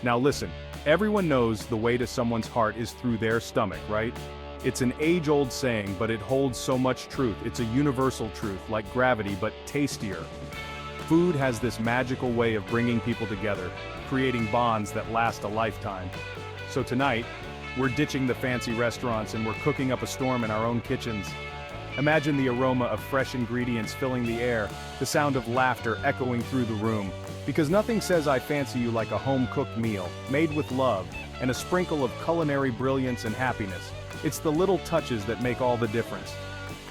Now listen, everyone knows the way to someone's heart is through their stomach, right? It's an age-old saying, but it holds so much truth. It's a universal truth, like gravity, but tastier. Food has this magical way of bringing people together, creating bonds that last a lifetime. So tonight, we're ditching the fancy restaurants and we're cooking up a storm in our own kitchens. Imagine the aroma of fresh ingredients filling the air, the sound of laughter echoing through the room. Because nothing says I fancy you like a home-cooked meal, made with love, and a sprinkle of culinary brilliance and happiness. It's the little touches that make all the difference.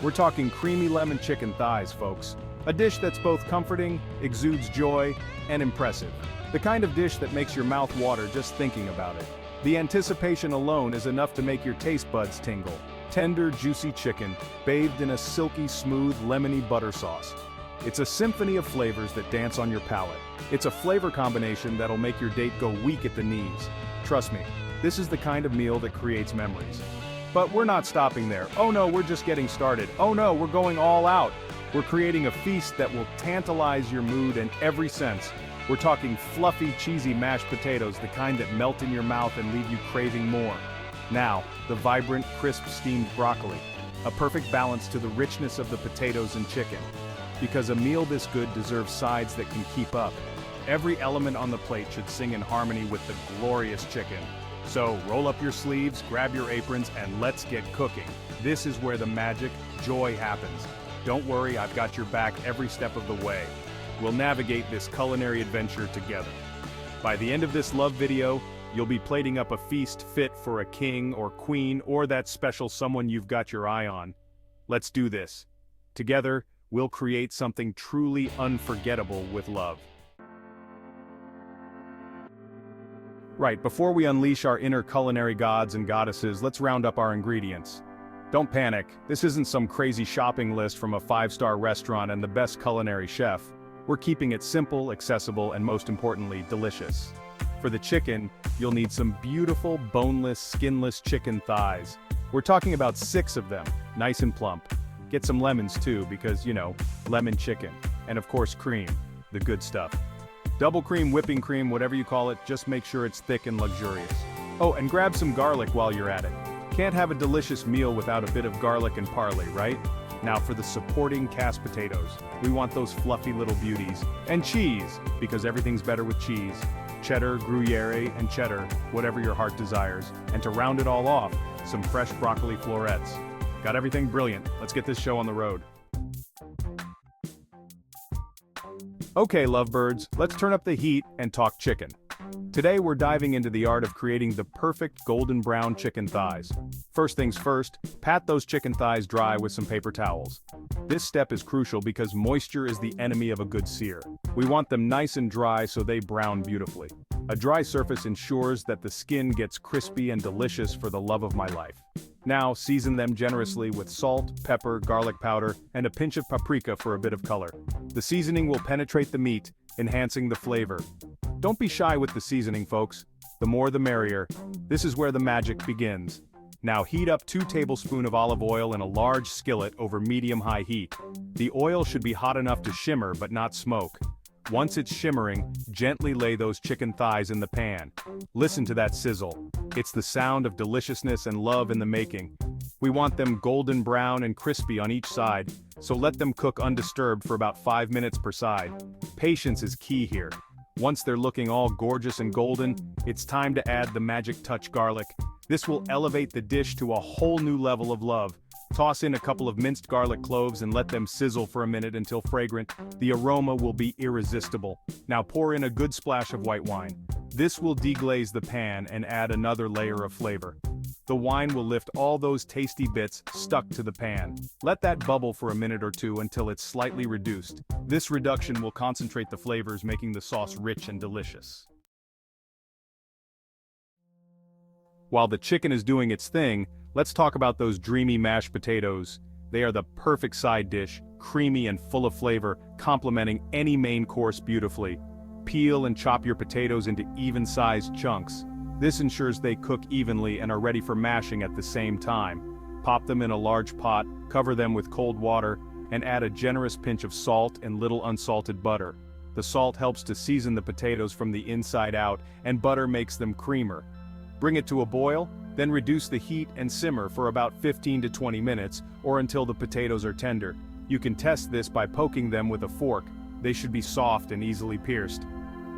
We're talking creamy lemon chicken thighs, folks. A dish that's both comforting, exudes joy, and impressive. The kind of dish that makes your mouth water just thinking about it. The anticipation alone is enough to make your taste buds tingle. Tender, juicy chicken, bathed in a silky, smooth, lemony butter sauce. It's a symphony of flavors that dance on your palate. It's a flavor combination that'll make your date go weak at the knees. Trust me, this is the kind of meal that creates memories. But we're not stopping there. Oh no, we're just getting started. Oh no, we're going all out. We're creating a feast that will tantalize your mood in every sense. We're talking fluffy, cheesy mashed potatoes, the kind that melt in your mouth and leave you craving more. Now, the vibrant, crisp steamed broccoli. A perfect balance to the richness of the potatoes and chicken. Because a meal this good deserves sides that can keep up. Every element on the plate should sing in harmony with the glorious chicken. So, roll up your sleeves, grab your aprons, and let's get cooking. This is where the magic, joy happens. Don't worry, I've got your back every step of the way. We'll navigate this culinary adventure together. By the end of this love video, you'll be plating up a feast fit for a king or queen or that special someone you've got your eye on. Let's do this. Together, we'll create something truly unforgettable with love. Right, before we unleash our inner culinary gods and goddesses, let's round up our ingredients. Don't panic, this isn't some crazy shopping list from a 5-star restaurant and the best culinary chef. We're keeping it simple, accessible, and most importantly, delicious. For the chicken, you'll need some beautiful, boneless, skinless chicken thighs. We're talking about 6 of them, nice and plump. Get some lemons too, because, you know, lemon chicken. And of course cream, the good stuff. Double cream, whipping cream, whatever you call it, just make sure it's thick and luxurious. Oh, and grab some garlic while you're at it. Can't have a delicious meal without a bit of garlic and parsley, right? Now for the supporting cast potatoes. We want those fluffy little beauties. And cheese, because everything's better with cheese. Cheddar, Gruyere, and cheddar, whatever your heart desires. And to round it all off, some fresh broccoli florets. Got everything? Brilliant. Let's get this show on the road. Okay, lovebirds, let's turn up the heat and talk chicken. Today we're diving into the art of creating the perfect golden brown chicken thighs. First things first, pat those chicken thighs dry with some paper towels. This step is crucial because moisture is the enemy of a good sear. We want them nice and dry so they brown beautifully. A dry surface ensures that the skin gets crispy and delicious for the love of my life. Now, season them generously with salt, pepper, garlic powder, and a pinch of paprika for a bit of color. The seasoning will penetrate the meat, enhancing the flavor. Don't be shy with the seasoning, folks. The more the merrier. This is where the magic begins. Now heat up 2 tablespoons of olive oil in a large skillet over medium-high heat. The oil should be hot enough to shimmer but not smoke. Once it's shimmering, gently lay those chicken thighs in the pan. Listen to that sizzle. It's the sound of deliciousness and love in the making. We want them golden brown and crispy on each side, so let them cook undisturbed for about 5 minutes per side. Patience is key here. Once they're looking all gorgeous and golden, it's time to add the magic touch garlic. This will elevate the dish to a whole new level of love. Toss in a couple of minced garlic cloves and let them sizzle for a minute until fragrant. The aroma will be irresistible. Now pour in a good splash of white wine. This will deglaze the pan and add another layer of flavor. The wine will lift all those tasty bits stuck to the pan. Let that bubble for a minute or two until it's slightly reduced. This reduction will concentrate the flavors, making the sauce rich and delicious. While the chicken is doing its thing, let's talk about those dreamy mashed potatoes. They are the perfect side dish, creamy and full of flavor, complementing any main course beautifully. Peel and chop your potatoes into even-sized chunks. This ensures they cook evenly and are ready for mashing at the same time. Pop them in a large pot, cover them with cold water, and add a generous pinch of salt and little unsalted butter. The salt helps to season the potatoes from the inside out, and butter makes them creamer. Bring it to a boil, then reduce the heat and simmer for about 15 to 20 minutes, or until the potatoes are tender. You can test this by poking them with a fork. They should be soft and easily pierced.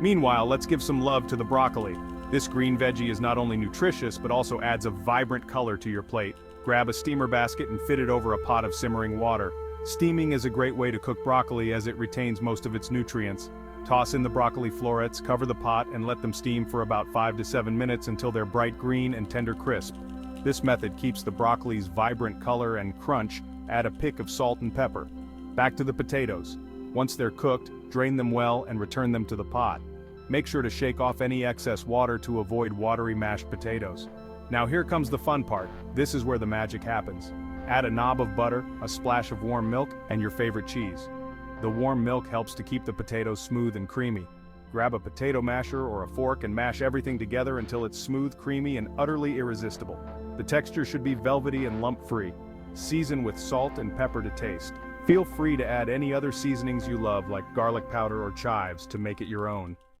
Meanwhile, let's give some love to the broccoli. This green veggie is not only nutritious but also adds a vibrant color to your plate. Grab a steamer basket and fit it over a pot of simmering water. Steaming is a great way to cook broccoli as it retains most of its nutrients. Toss in the broccoli florets, cover the pot, and let them steam for about 5 to 7 minutes until they're bright green and tender crisp. This method keeps the broccoli's vibrant color and crunch. Add a pick of salt and pepper. Back to the potatoes. Once they're cooked, drain them well and return them to the pot. Make sure to shake off any excess water to avoid watery mashed potatoes. Now here comes the fun part. This is where the magic happens. Add a knob of butter, a splash of warm milk, and your favorite cheese. The warm milk helps to keep the potatoes smooth and creamy. Grab a potato masher or a fork and mash everything together until it's smooth, creamy, and utterly irresistible. The texture should be velvety and lump-free. Season with salt and pepper to taste. Feel free to add any other seasonings you love like garlic powder or chives to make it your own.